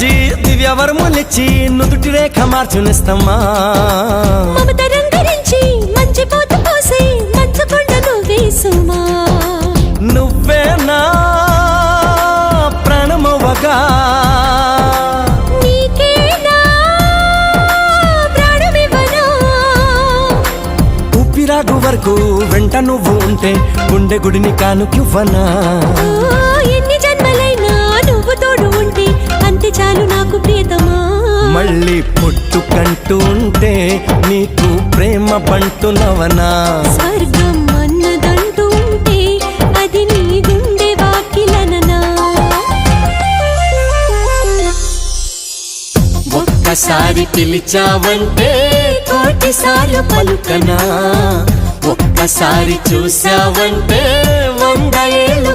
వచ్చి దివ్యవరములిచ్చి నుదుటి రేఖ మార్చునిస్తమ్మా మమత రంగరించి మంచి పోత పోసి మంచు కొండను వేసుమా నువ్వే నా ప్రాణమవ్వగా నీకేనా ప్రాణమివ్వనా ఊపిరాగు వరకు వెంట నువ్వు ఉంటే గుండె గుడిని కానుకివ్వనా ఎన్ని జన్మలైనా నువ్వు తోడు ఉంటే అంతే చాలు నాకు ప్రియతమా మళ్ళీ పుట్టుకంటూ ఉంటే నీకు ప్రేమ పంటునవనా స్వర్గం అన్నదంటూ ఉంటే అది నీ గుండె వాకిలననా ఒక్కసారి పిలిచావంటే కోటిసార్లు పలుకనా ఒక్కసారి చూసావంటే 100 ఏళ్ళు